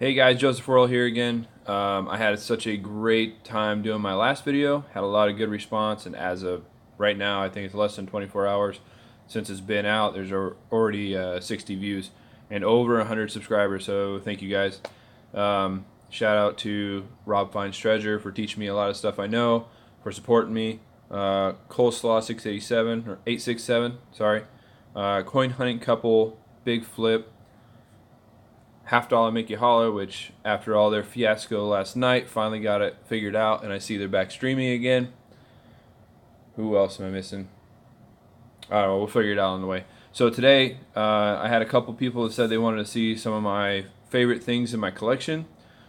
Hey guys, Joseph Worrell here again. I had such a great time doing my last video. Had a lot of good response, and as of right now, I think it's less than 24 hours since it's been out. There's already 60 views and over 100 subscribers. So thank you guys. Shout out to Robfindstreasure for teaching me a lot of stuff I know, for supporting me. Coleslaw 687 or 867, sorry. Coinhuntingcouple, BIGFLIP. Halfdolla make you holla, which after all their fiasco last night, finally got it figured out, and I see they're back streaming again. Who else am I missing? All right, well, we'll figure it out on the way. So today, I had a couple people that said they wanted to see some of my favorite things in my collection.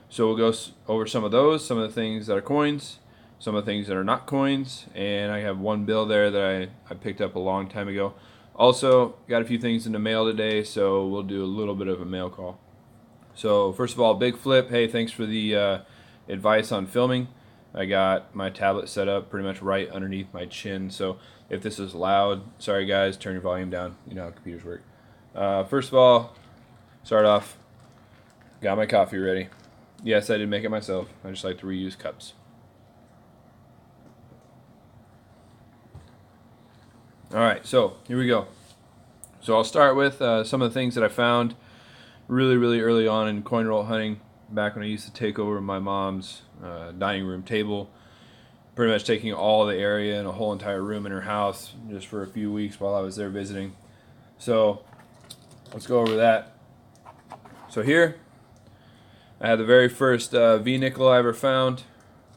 So we'll go over some of those, some of the things that are coins, some of the things that are not coins, and I have one bill there that I picked up a long time ago. Also, got a few things in the mail today, so we'll do a little bit of a mail call. So first of all, BIGFLIP, hey, thanks for the advice on filming. I got my tablet set up pretty much right underneath my chin, so if this is loud, sorry guys, turn your volume down. You know how computers work. First of all, start off, got my coffee ready. Yes, I did make it myself. I just like to reuse cups. Alright, so here we go. So I'll start with some of the things that I found really early on in coin roll hunting, back when I used to take over my mom's dining room table, pretty much taking all the area and a whole entire room in her house just for a few weeks while I was there visiting. So let's go over that. So here I had the very first V nickel I ever found,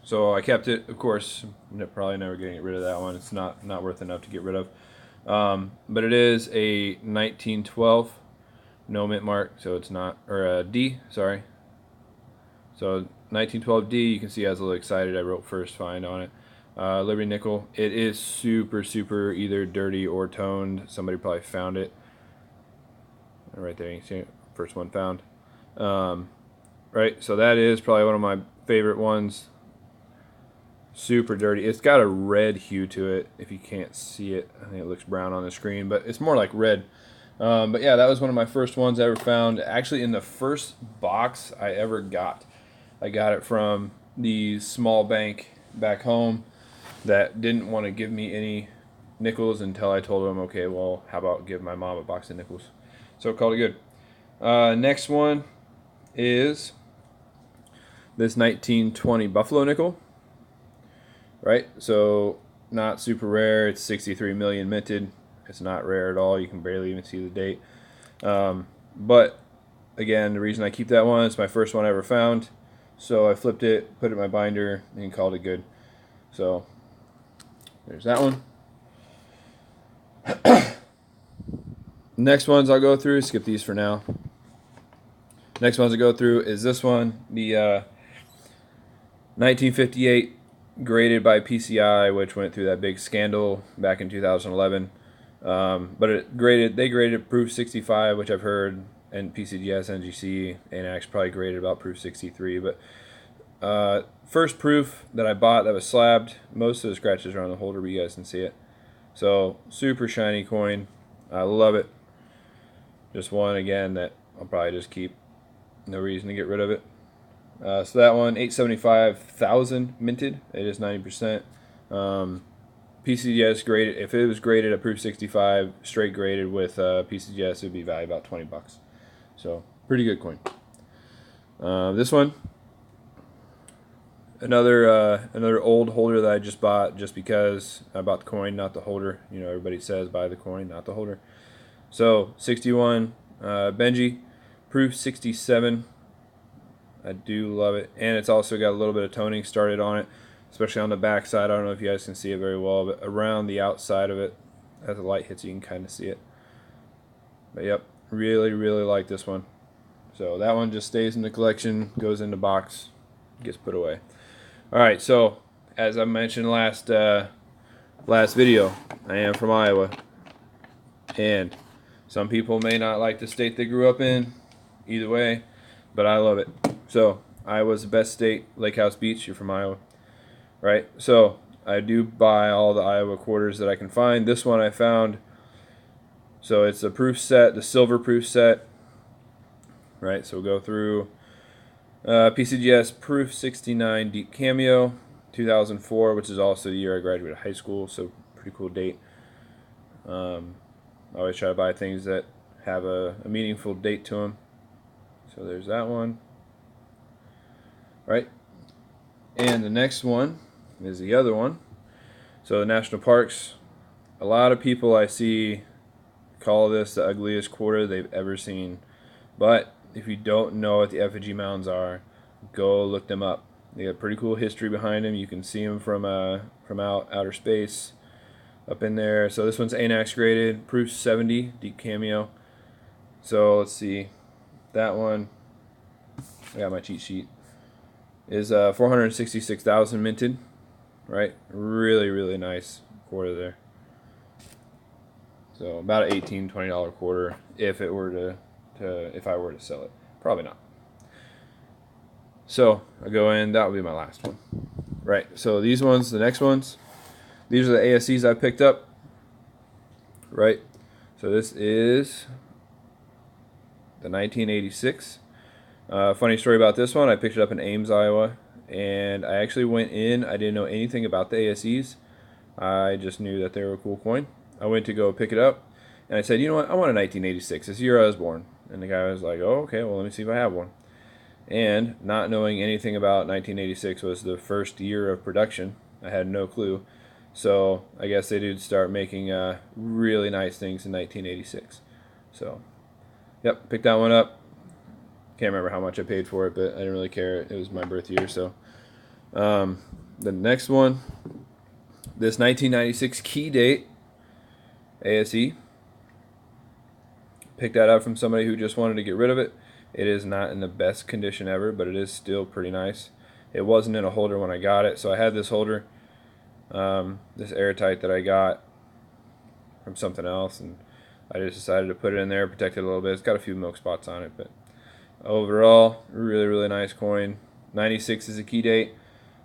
so I kept it. Of course, probably never getting rid of that one. It's not worth enough to get rid of, but it is a 1912. No mint mark, so it's not, or a D, sorry. So 1912D, you can see I was a little excited. I wrote first find on it. Liberty nickel. It is super either dirty or toned. Somebody probably found it. Right there, you can see it. First one found. Right, so that is probably one of my favorite ones. Super dirty. It's got a red hue to it. If you can't see it, I think it looks brown on the screen, but it's more like red. But yeah, that was one of my first ones I ever found. Actually, in the first box I ever got. I got it from the small bank back home that didn't want to give me any nickels until I told them, okay, well, how about give my mom a box of nickels? So called it good. Next one is this 1920 Buffalo nickel. Right, so not super rare. It's 63 million minted. It's not rare at all. You can barely even see the date. But again, the reason I keep that one, it's my first one I ever found. So I flipped it, put it in my binder, and called it good. So there's that one. Next ones I'll go through, skip these for now. Next ones I'll go through is this one, the 1958 graded by PCI, which went through that big scandal back in 2011. But they graded proof 65, which I've heard, and PCGS, NGC, ANAX probably graded about proof 63. But first proof that I bought that was slabbed. Most of the scratches are on the holder, but you guys can see it. So super shiny coin. I love it. Just one again that I'll probably just keep. No reason to get rid of it. So that one, 875,000 minted. It is 90%. PCGS graded. If it was graded at proof 65, straight graded with PCGS, it would be valued about 20 bucks. So pretty good coin. This one, another old holder that I just bought just because I bought the coin, not the holder. You know, everybody says buy the coin, not the holder. So 61 Benji, proof 67. I do love it, and it's also got a little bit of toning started on it, especially on the back side. I don't know if you guys can see it very well, but around the outside of it, as the light hits, you can kind of see it. But yep, really like this one. So that one just stays in the collection, goes in the box, gets put away. All right, so as I mentioned last video, I am from Iowa, and some people may not like the state they grew up in. Either way, but I love it. So Iowa's the best state. Lakehousebeach, you're from Iowa, right? So I do buy all the Iowa quarters that I can find. This one I found. So it's a proof set, the silver proof set, right? So we'll go through PCGS Proof 69 Deep Cameo 2004, which is also the year I graduated high school, so pretty cool date. I always try to buy things that have a meaningful date to them. So there's that one. Right? And the next one is the other one. So the national parks, a lot of people I see call this the ugliest quarter they've ever seen. But if you don't know what the effigy mounds are, go look them up. They got pretty cool history behind them. You can see them from outer space up in there. So this one's ANAX graded, Proof 70, Deep Cameo. So let's see, that one, I got my cheat sheet, is 466,000 minted, right? Really, really nice quarter there. So about an $18, $20 quarter if it were if I were to sell it. Probably not. So I go in, that will be my last one. Right, so these ones, the next ones, these are the ASCs I picked up. Right, so this is the 1986. Funny story about this one, I picked it up in Ames, Iowa, and I actually went in, I didn't know anything about the ASCs. I just knew that they were a cool coin. I went to go pick it up, and I said, you know what, I want a 1986. It's the year I was born. And the guy was like, oh, okay, well, let me see if I have one. And not knowing anything about 1986 was the first year of production. I had no clue. So I guess they did start making really nice things in 1986. So, yep, picked that one up. Can't remember how much I paid for it, but I didn't really care. It was my birth year. So the next one, this 1996 key date ASE. Picked that up from somebody who just wanted to get rid of it. It is not in the best condition ever, but it is still pretty nice. It wasn't in a holder when I got it, so I had this holder, this airtight that I got from something else, and I just decided to put it in there, protect it a little bit. It's got a few milk spots on it, but overall, really, really nice coin. 96 is a key date.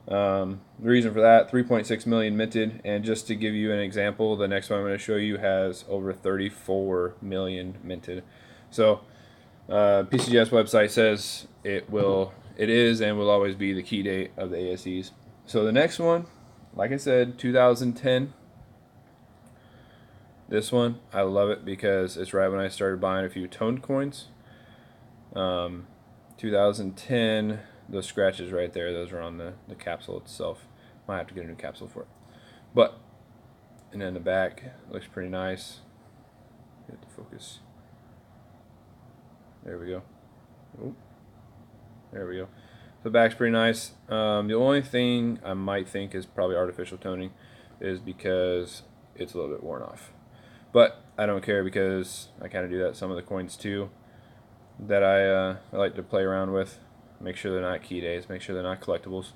The reason for that, 3.6 million minted, and just to give you an example, the next one I'm going to show you has over 34 million minted. So PCGS website says it is and will always be the key date of the ASEs. So the next one, like I said, 2010. This one, I love it because it's right when I started buying a few toned coins. 2010, those scratches right there, those are on the capsule itself. Might have to get a new capsule for it. But, and then the back looks pretty nice. Get the focus. There we go. Ooh. There we go. The back's pretty nice. The only thing I might think is probably artificial toning is because it's a little bit worn off. But I don't care because I kind of do that with some of the coins too that I like to play around with. Make sure they're not key days. Make sure they're not collectibles.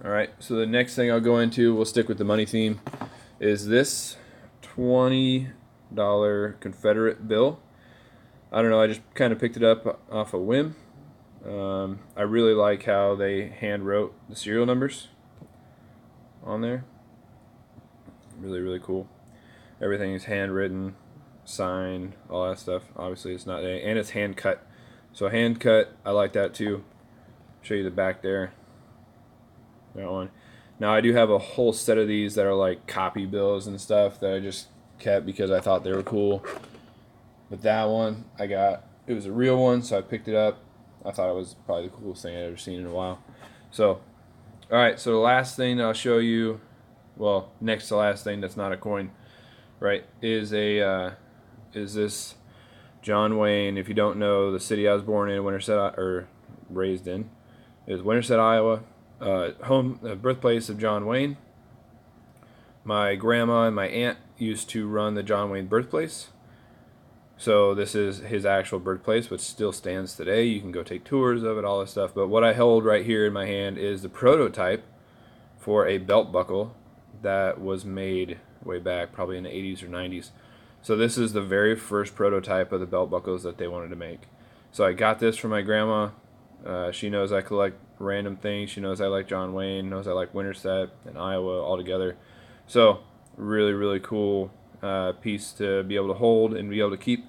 Alright, so the next thing I'll go into, we'll stick with the money theme, is this $20 Confederate bill. I don't know, I just kind of picked it up off a whim. I really like how they hand wrote the serial numbers on there. Really, really cool. Everything is handwritten, signed, all that stuff. Obviously it's not and it's hand cut. So hand cut, I like that too. Show you the back there. That one. Now I do have a whole set of these that are like copy bills and stuff that I just kept because I thought they were cool. But that one I got, it was a real one, so I picked it up. I thought it was probably the coolest thing I'd ever seen in a while. So, alright, so the last thing I'll show you, well, next to last thing that's not a coin, right, is this John Wayne. If you don't know, the city I was born in, Winterset, or raised in, is Winterset, Iowa. Birthplace of John Wayne. My grandma and my aunt used to run the John Wayne birthplace. So this is his actual birthplace, which still stands today. You can go take tours of it, all this stuff. But what I hold right here in my hand is the prototype for a belt buckle that was made way back, probably in the 80s or 90s. So this is the very first prototype of the belt buckles that they wanted to make. So I got this from my grandma. She knows I collect random things. She knows I like John Wayne, knows I like Winterset and Iowa all together. So really, really cool piece to be able to hold and be able to keep.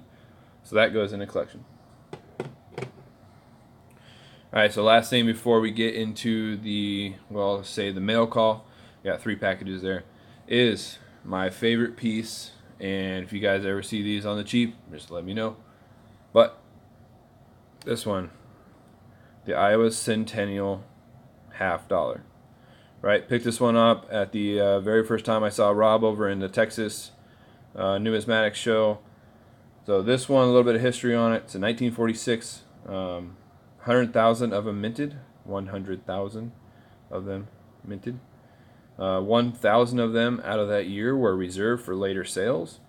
So that goes in the collection. Alright, so last thing before we get into the, well, say the mail call, got 3 packages there, is my favorite piece. And if you guys ever see these on the cheap, just let me know. But this one, the Iowa Centennial $50. Right, picked this one up at the very first time I saw Rob over in the Texas numismatic show. So this one, a little bit of history on it. It's a 1946, 100,000 of them minted, 100,000 of them minted. 1,000 of them out of that year were reserved for later sales,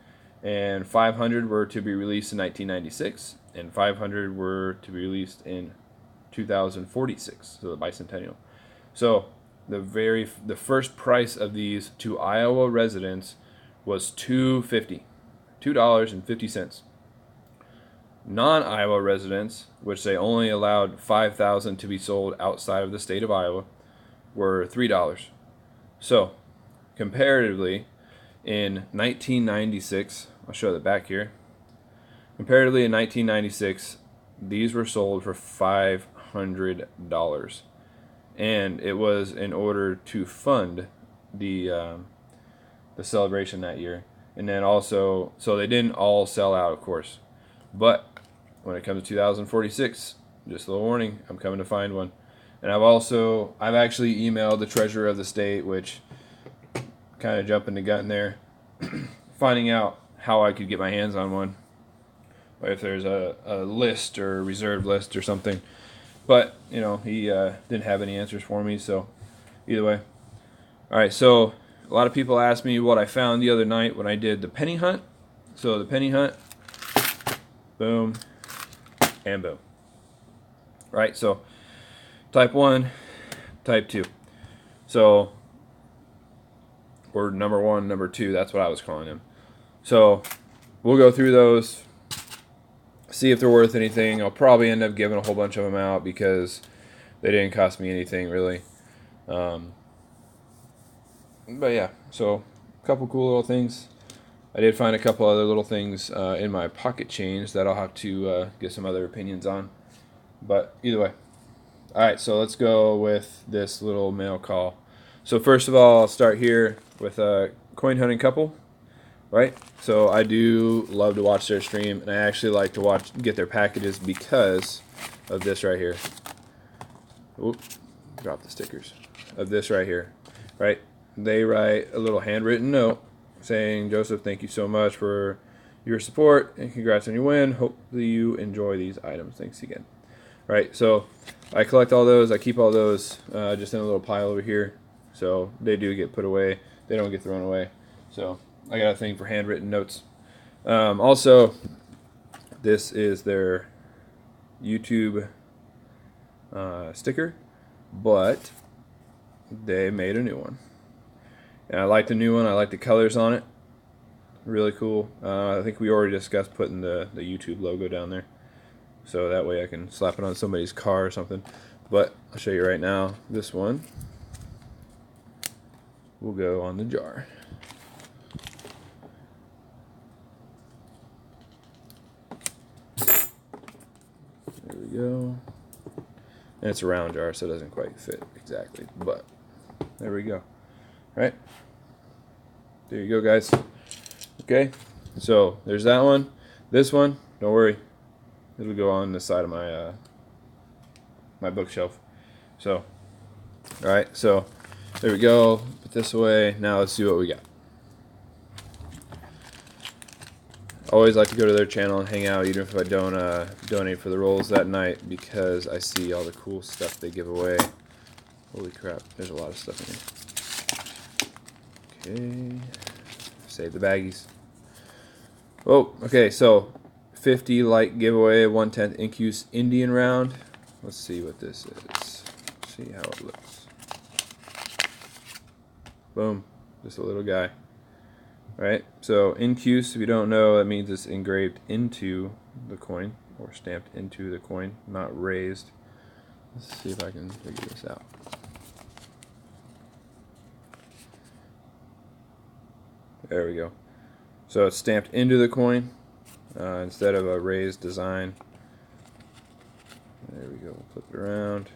and 500 were to be released in 1996, and 500 were to be released in 2046, so the bicentennial. So the first price of these to Iowa residents was $2.50. Non-Iowa residents, which they only allowed 5,000 to be sold outside of the state of Iowa, were $3. So, comparatively, in 1996, I'll show the back here. Comparatively, in 1996, these were sold for $500, and it was in order to fund the celebration that year. And then also, so they didn't all sell out, of course, but when it comes to 2046, just a little warning, I'm coming to find one. And I've actually emailed the treasurer of the state, which kind of jumping the gun there, finding out how I could get my hands on one, or if there's a list or a reserved list or something. But, you know, he didn't have any answers for me, so either way. All right, so a lot of people asked me what I found the other night when I did the penny hunt. So the penny hunt, boom, and boom. Right, so type 1, type 2. So, or number 1, number 2, that's what I was calling them. So we'll go through those, see if they're worth anything. I'll probably end up giving a whole bunch of them out because they didn't cost me anything really. But yeah, so a couple cool little things. I did find a couple other little things in my pocket change that I'll have to get some other opinions on. But either way. Alright, so let's go with this little mail call. So first of all, I'll start here with Coinhuntingcouple. Right? So I do love to watch their stream, and I actually like to get their packages because of this right here. Oop, drop the stickers. Of this right here. Right? They write a little handwritten note saying, "Joseph, thank you so much for your support and congrats on your win. Hopefully you enjoy these items. Thanks again." Right, so I collect all those. I keep all those just in a little pile over here. So they do get put away. They don't get thrown away. So I got a thing for handwritten notes. Also, this is their YouTube sticker, but they made a new one. And I like the new one. I like the colors on it. Really cool. I think we already discussed putting the YouTube logo down there. So that way I can slap it on somebody's car or something. But I'll show you right now. This one will go on the jar. There we go. And it's a round jar, so it doesn't quite fit exactly. But there we go. Right? There you go, guys. Okay. So there's that one. This one, don't worry. It'll go on the side of my my bookshelf. So, all right. So there we go. Put this away. Now let's see what we got. Always like to go to their channel and hang out, even if I don't donate for the rolls that night, because I see all the cool stuff they give away. Holy crap! There's a lot of stuff in here. Okay. Save the baggies. Oh, okay. So 50 light giveaway, 1/10 Incuse Indian round. Let's see what this is. See how it looks. Boom. Just a little guy. Right? So Incuse, if you don't know, that means it's engraved into the coin or stamped into the coin, not raised. Let's see if I can figure this out. There we go. So it's stamped into the coin instead of a raised design. There we go. Flip it around.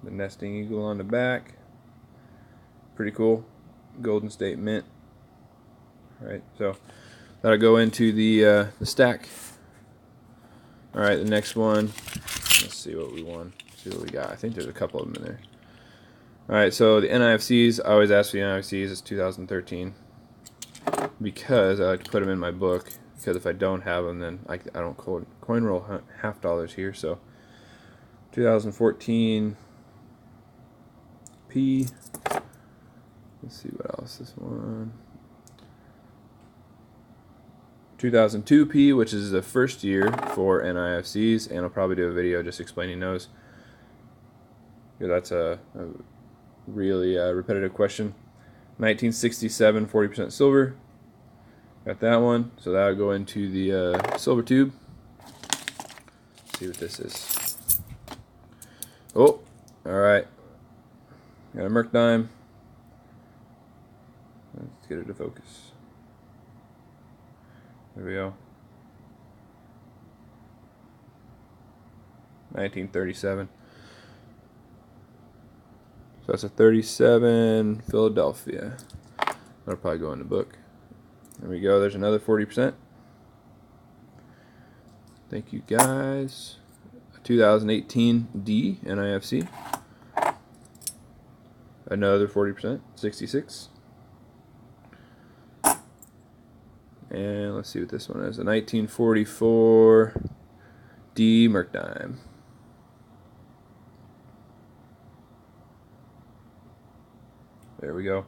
The nesting eagle on the back. Pretty cool. Golden State Mint. All right, so that'll go into the stack. All right, the next one. Let's see what we won. See what we got. I think there's a couple of them in there. All right, so the NIFCs. I always ask for the NIFCs. It's 2013 because I like to put them in my book. Because if I don't have them, then I don't coin roll $half here. So 2014 P. Let's see what else. This one. 2002 P, which is the first year for NIFCs, and I'll probably do a video just explaining those. Yeah, that's a really repetitive question. 1967, 40% silver. Got that one, so that'll go into the silver tube. Let's see what this is. Oh, all right. Got a Merc dime. Let's get it to focus. There we go. 1937. So that's a 37 Philadelphia. That'll probably go in the book. There we go. There's another 40%. Thank you guys. 2018 D NIFC. Another 40%. 66. And let's see what this one is. A 1944 D Merc dime. There we go.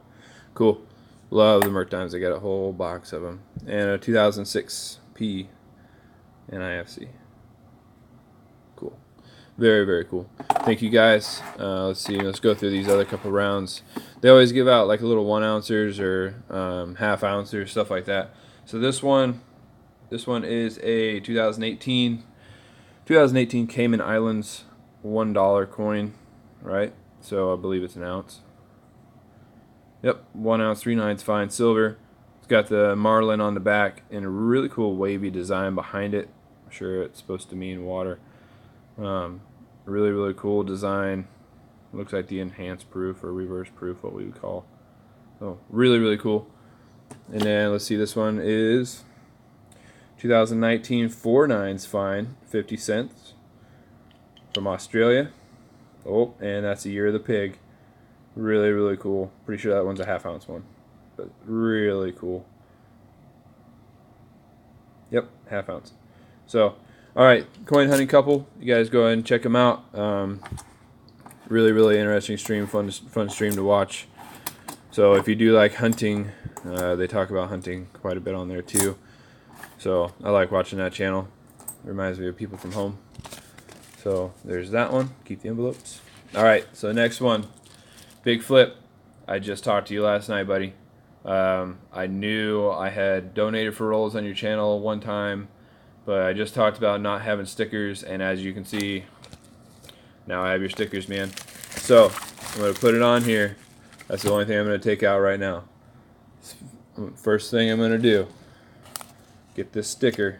Cool. Love the Merc dimes. I got a whole box of them. And a 2006 P NIFC. Cool. Very, very cool. Thank you guys. Let's see. Let's go through these other couple rounds. They always give out like little 1 ounces or half ounces, stuff like that. So this one is a 2018 Cayman Islands $1 coin, right? So I believe it's an ounce. Yep, 1 ounce, 3/9 fine silver. It's got the marlin on the back and a really cool wavy design behind it. I'm sure it's supposed to mean water. Really, really cool design. Looks like the enhanced proof or reverse proof, what we would call. Oh, really, really cool. And then let's see, this one is 2019 4/9 fine, 50 cents from Australia. Oh, and that's the year of the pig. Really, really cool. Pretty sure that one's a half ounce one, but really cool. Yep, half ounce. So, all right, Coinhuntingcouple. You guys go ahead and check them out. Really, really interesting stream, fun stream to watch. So if you do like hunting, they talk about hunting quite a bit on there too. So I like watching that channel. It reminds me of people from home. So there's that one. Keep the envelopes. All right, so next one, Big Flip. I just talked to you last night, buddy. I knew I had donated for rolls on your channel one time, but I just talked about not having stickers, and as you can see, now I have your stickers, man. So I'm going to put it on here. That's the only thing I'm going to take out right now. First thing I'm going to do, get this sticker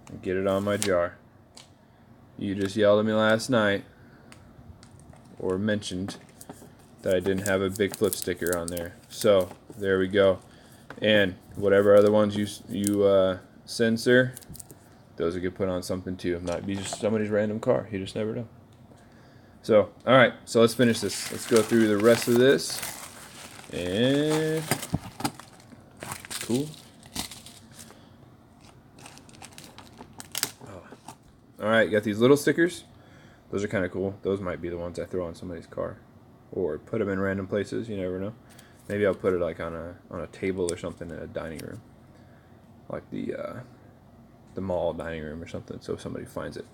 and get it on my jar. You just yelled at me last night or mentioned that I didn't have a Big Flip sticker on there. So there we go. And whatever other ones you censor, those will get put on something too. It might be just somebody's random car. You just never know. So, all right. So let's finish this. Let's go through the rest of this. And cool. Oh. All right. Got these little stickers. Those are kind of cool. Those might be the ones I throw on somebody's car, or put them in random places. You never know. Maybe I'll put it like on a table or something in a dining room, like the mall dining room or something, so somebody finds it.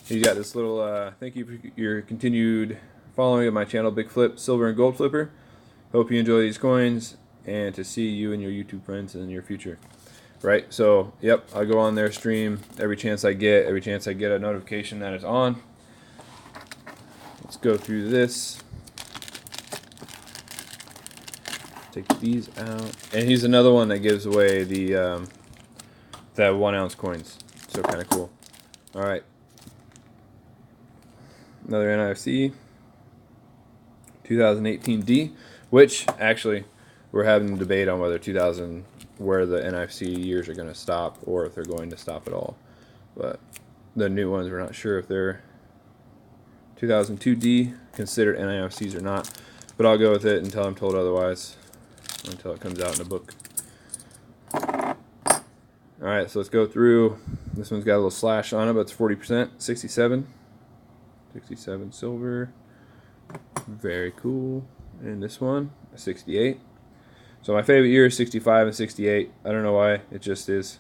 You got this little thank you for your continued following of my channel, Big Flip, Silver and Gold Flipper. Hope you enjoy these coins, and to see you and your YouTube friends in your future. Right, so yep, I go on their stream every chance I get a notification that it's on. Let's go through this. Take these out, and he's another one that gives away the that 1 ounce coins. so kind of cool. All right, another NIFC 2018D, which actually we're having a debate on whether where the NIFC years are going to stop or if they're going to stop at all. But the new ones, we're not sure if they're 2002D considered NIFCs or not. But I'll go with it until I'm told otherwise, until it comes out in a book. Alright, so let's go through. This one's got a little slash on it, but it's 40%. 67. 67 silver. Very cool. And this one, 68. So my favorite year is 65 and 68. I don't know why, it just is.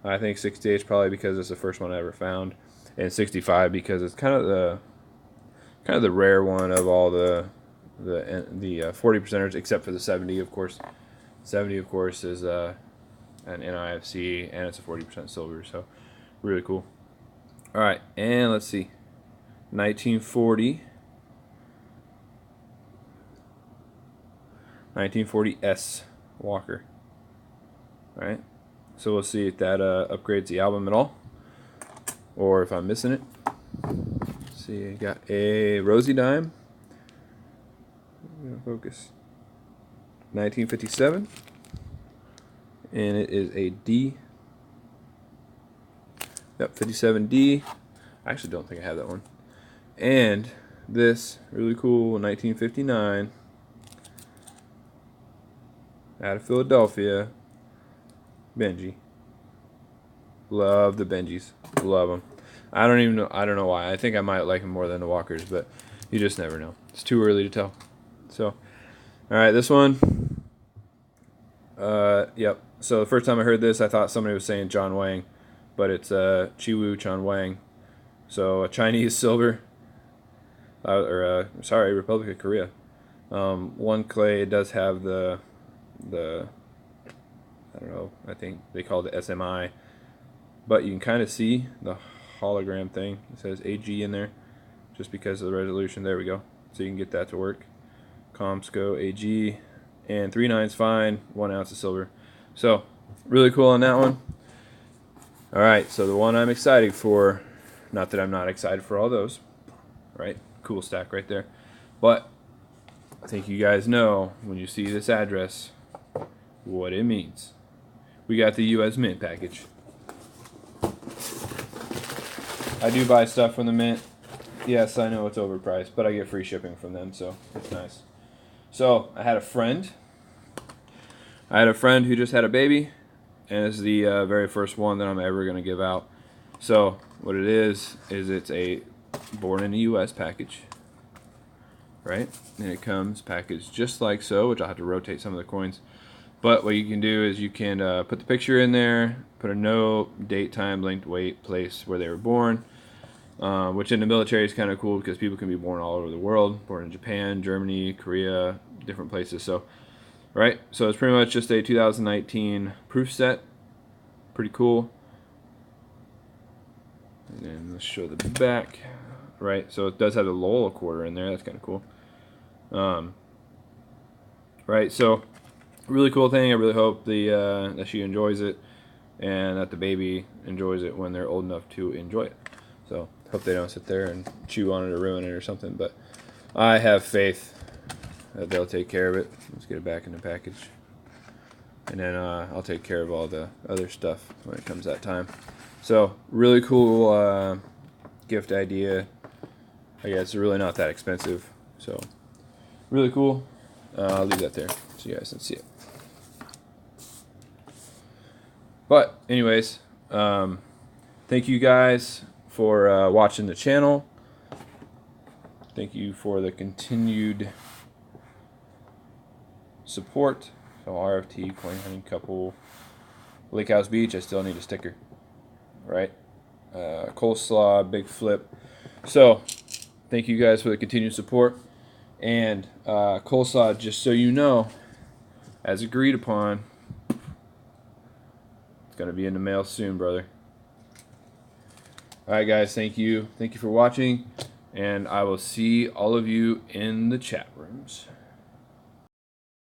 I think 68 is probably because it's the first one I ever found, and 65 because it's kind of the rare one of all the 40 percenters, except for the 70, of course. 70, of course, is an NIFC, and it's a 40% silver, so really cool. All right, and let's see, 1940. 1940S Walker. All right, so we'll see if that upgrades the album at all, or if I'm missing it. Let's see, I got a Rosie Dime. Focus. 1957, and it is a D. Yep, 57D. I actually don't think I have that one. And this really cool 1959. Out of Philadelphia, Benji. Love the Benjis. Love them. I don't know why. I think I might like them more than the Walkers, but you just never know. It's too early to tell. So, all right, this one. Yep. So the first time I heard this, I thought somebody was saying John Wang, but it's Chiwu Chan Wang. So a Chinese silver, Republic of Korea. One clay does have the I don't know, I think they call it SMI, but you can kind of see the hologram thing. It says AG in there just because of the resolution. There we go, so you can get that to work. Comsco AG, and 3 nines fine, 1 ounce of silver. So really cool on that one. All right, so the one I'm excited for, not that I'm not excited for all those, right? Cool stack right there, but I think you guys know when you see this address what it means. We got the USMINT package. I do buy stuff from the Mint. Yes, I know it's overpriced, but I get free shipping from them, so it's nice. So I had a friend who just had a baby, and it's the very first one that I'm ever going to give out. So what it is it's a born in the US package, right? And it comes packaged just like so, which I'll have to rotate some of the coins. But what you can do is you can put the picture in there, put a note, date, time, length, weight, place where they were born, which in the military is kind of cool because people can be born all over the world, born in Japan, Germany, Korea, different places. So, right, so it's pretty much just a 2019 proof set. Pretty cool. And then let's show the back. Right, so it does have the Lola quarter in there. That's kind of cool. Right, so really cool thing. I really hope that she enjoys it, and that the baby enjoys it when they're old enough to enjoy it. So hope they don't sit there and chew on it or ruin it or something. But I have faith that they'll take care of it. Let's get it back in the package, and then I'll take care of all the other stuff when it comes that time. So really cool gift idea. I guess it's really not that expensive. So really cool. I'll leave that there so you guys can see it. But anyways, thank you guys for watching the channel. Thank you for the continued support. So RFT, Coinhuntingcouple, Lakehousebeach, I still need a sticker, right? Coleslaw, BIGFLIP. So thank you guys for the continued support. And Coleslaw, just so you know, as agreed upon, it's going to be in the mail soon, brother. Alright guys, thank you. Thank you for watching, and I will see all of you in the chat rooms.